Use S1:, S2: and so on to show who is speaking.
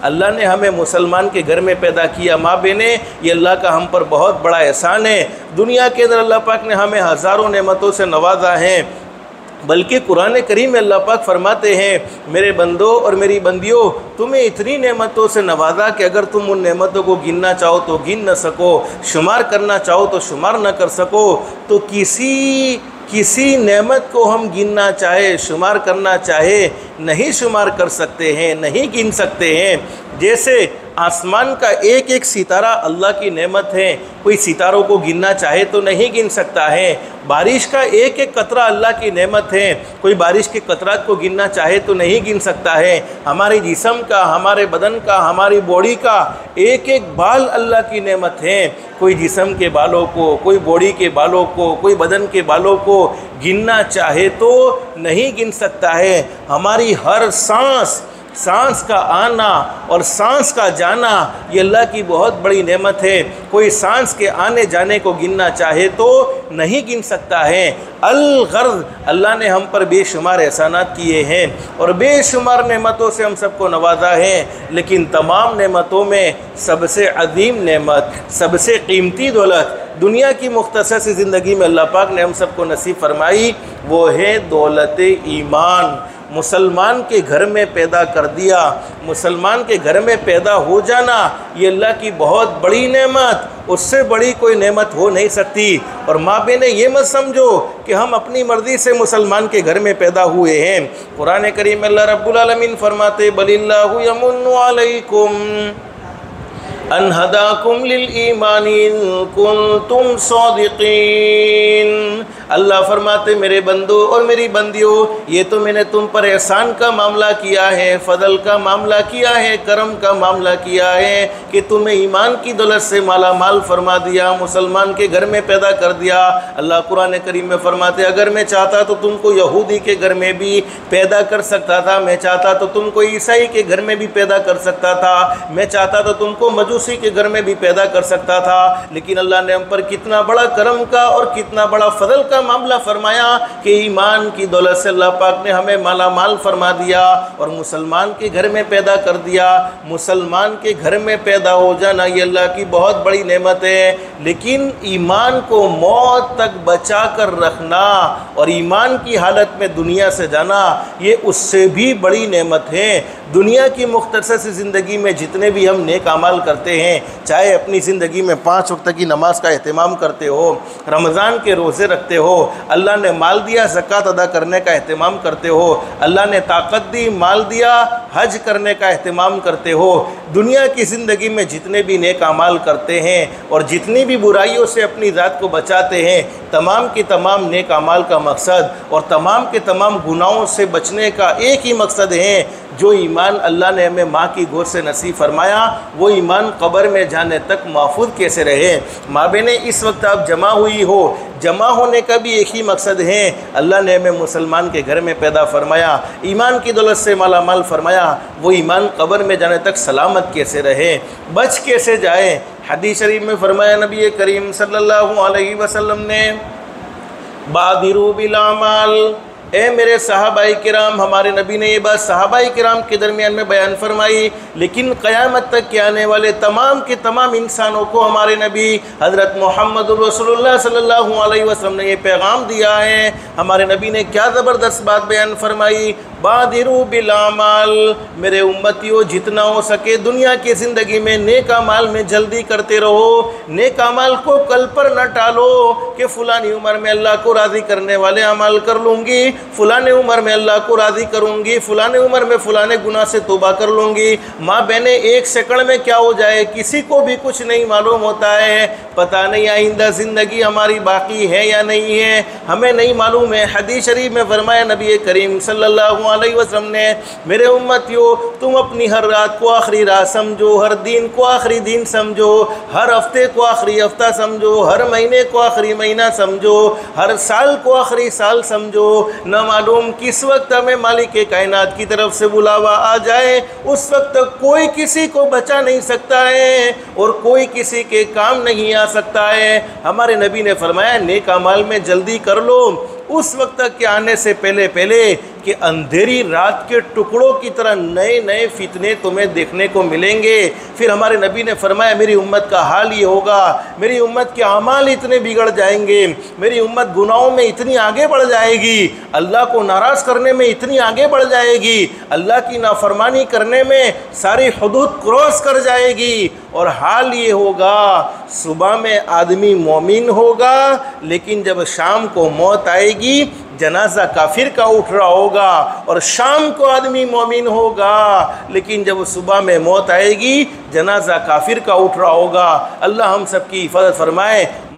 S1: अल्लाह ने हमें मुसलमान के घर में पैदा किया। माँ बहनें, ये अल्लाह का हम पर बहुत बड़ा एहसान है। दुनिया के अंदर अल्लाह पाक ने हमें हज़ारों नेमतों से नवाजा है, बल्कि कुरान करीम में अल्लाह पाक फरमाते हैं, मेरे बंदों और मेरी बंदियों, तुम्हें इतनी नेमतों से नवाजा कि अगर तुम उन नेमतों को गिनना चाहो तो गिन न सको, शुमार करना चाहो तो शुमार न कर सको। तो किसी नेमत को हम गिनना चाहे, शुमार करना चाहे, नहीं शुमार कर सकते हैं, नहीं गिन सकते हैं। जैसे आसमान का एक एक सितारा अल्लाह की नेमत है, कोई सितारों को गिनना चाहे तो नहीं गिन सकता है। बारिश का एक एक कतरा अल्लाह की नेमत है, कोई बारिश के कतरात को गिनना चाहे तो नहीं गिन सकता है। हमारे जिस्म का, हमारे बदन का, हमारी बॉडी का एक एक बाल अल्लाह की नेमत है, कोई जिस्म के बालों को, कोई बॉडी के बालों को, कोई बदन के बालों को गिनना चाहे तो नहीं गिन सकता है। हमारी हर सांस का आना और सांस का जाना ये अल्लाह की बहुत बड़ी नेमत है। कोई सांस के आने जाने को गिनना चाहे तो नहीं गिन सकता है। अल-गर्ज़, अल्लाह ने हम पर बेशुमार एहसानात किए हैं और बेशुमार नेमतों से हम सबको नवाजा है, लेकिन तमाम नेमतों में सबसे अजीम नेमत, सबसे कीमती दौलत दुनिया की मुख्तसर सी ज़िंदगी में अल्लाह पाक ने हम सबको नसीब फरमाई, वो है दौलत ईमान। मुसलमान के घर में पैदा कर दिया, मुसलमान के घर में पैदा हो जाना ये अल्लाह की बहुत बड़ी नेमत, उससे बड़ी कोई नेमत हो नहीं सकती। और माँ बहनें, ये मत समझो कि हम अपनी मर्ज़ी से मुसलमान के घर में पैदा हुए हैं। कुरान करीम में अल्लाह रब्बुल आलमीन फरमाते, बलिल्लाहु यमुन्नु अलैकुम अन हदाकुम लिल ईमान इन कुंतुम सादिकीन। अल्लाह फरमाते, मेरे बंदो और मेरी बंदियों, ये तो मैंने तुम पर एहसान का मामला किया है, फ़ज़ल का मामला किया है, करम का मामला किया है कि तुम्हें ईमान की दौलत से माला माल फरमा दिया, मुसलमान के घर में पैदा कर दिया। अल्लाह कुरान करीम में फरमाते, अगर मैं चाहता तो तुमको यहूदी के घर में भी पैदा कर सकता था, मैं चाहता तो तुमको ईसाई के घर में भी पैदा कर सकता था, मैं चाहता तो तुमको मजूसी के घर में भी पैदा कर सकता था। लेकिन अल्लाह ने हम पर कितना बड़ा करम का और कितना बड़ा फ़ज़ल का मामला फरमाया कि ईमान की दौलत से अल्लाह पाक ने हमें माला माल फरमा दिया और मुसलमान के घर में पैदा कर दिया। मुसलमान के घर में पैदा हो जाना ये अल्लाह की बहुत बड़ी नेमत है, लेकिन ईमान को मौत तक बचा कर रखना और ईमान की हालत में दुनिया से जाना ये उससे भी बड़ी नेमत है। दुनिया की मुख्तसर सी ज़िंदगी में जितने भी हम नेक अमाल करते हैं, चाहे अपनी ज़िंदगी में 5 वक्त की नमाज का एहतमाम करते हो, रमज़ान के रोज़े रखते हो, अल्लाह ने माल दिया ज़कात अदा करने का एहतमाम करते हो, अल्लाह ने ताकत दी माल दिया हज करने का एहतमाम करते हो, दुनिया की ज़िंदगी में जितने भी नेक अमाल करते हैं और जितनी भी बुराइयों से अपनी ज़ात को बचाते हैं, तमाम के तमाम नेक अमाल का मकसद और तमाम के तमाम गुनाहों से बचने का एक ही मकसद है। जो ईमान अल्लाह ने हमें माँ की गोद से नसीब फरमाया, वो ईमान कब्र में जाने तक महफूज कैसे रहे। माँ बहनें, इस वक्त आप जमा हुई हो, जमा होने का भी एक ही मकसद है। अल्लाह ने हमें मुसलमान के घर में पैदा फरमाया, ईमान की दौलत से माला माल फरमाया, वो ईमान कब्र में जाने तक सलामत कैसे रहे, बच कैसे जाए। हदीस शरीफ में फरमाया नबी करीम सल्लल्लाहु अलैहि वसल्लम ने, बादिरू बिल अमाल, ए मेरे सहाबाई किराम, हमारे नबी ने ये बात सहाबाई किराम के दरमियान में बयान फरमाई, लेकिन क़यामत तक के आने वाले तमाम के तमाम इंसानों को हमारे नबी हज़रत मोहम्मद रसूलुल्लाह सल्लल्लाहु अलैहि वसल्लम ने ये पैगाम दिया है। हमारे नबी ने क्या ज़बरदस्त बात बयान फरमाई, बादिरू बिल अमाल, मेरे उम्मतियों जितना हो सके दुनिया की ज़िंदगी में नेक अमाल में जल्दी करते रहो। नेक अमाल को कल पर न टालो कि फ़लानी उम्र में अल्लाह को राज़ी करने वाले अमाल कर लूँगी, फ़लाने उम्र में अल्लाह को राज़ी करूँगी, फ़लाने उम्र में फ़लाने गुनाह से तौबा कर लूँगी। माँ बहनें, एक सेकंड में क्या हो जाए किसी को भी कुछ नहीं मालूम होता है। पता नहीं आइंदा ज़िंदगी हमारी बाकी है या नहीं है, हमें नहीं मालूम है। हदीस शरीफ में फरमाया नबी करीम सल्लल्लाहु अलैहि वसल्लम ने, मेरे उम्मतियों तुम अपनी हर रात को आखिरी रात समझो, हर दिन को आखिरी दिन समझो, हर हफ्ते को आखिरी हफ्ता समझो, हर महीने को आखिरी महीना समझो, हर साल को आखिरी साल समझो। न मालूम किस वक्त हमें मालिक के कायनात की तरफ से बुलावा आ जाए, उस वक्त तक कोई किसी को बचा नहीं सकता है और कोई किसी के काम नहीं आ सकता है। हमारे नबी ने फरमाया नेक अमाल में जल्दी कर लो, उस वक्त तक के आने से पहले पहले कि अंधेरी रात के टुकड़ों की तरह नए नए फितने तुम्हें देखने को मिलेंगे। फिर हमारे नबी ने फरमाया मेरी उम्मत का हाल ये होगा, मेरी उम्मत के अमाल इतने बिगड़ जाएंगे, मेरी उम्मत गुनाहों में इतनी आगे बढ़ जाएगी, अल्लाह को नाराज़ करने में इतनी आगे बढ़ जाएगी, अल्लाह की नाफरमानी करने में सारी हुदूद क्रॉस कर जाएगी। और हाल ये होगा सुबह में आदमी मोमिन होगा, लेकिन जब शाम को मौत आएगी जनाजा काफिर का उठ रहा होगा, और शाम को आदमी मोमिन होगा, लेकिन जब सुबह में मौत आएगी जनाजा काफिर का उठ रहा होगा। अल्लाह हम सब की हिफाजत फरमाए।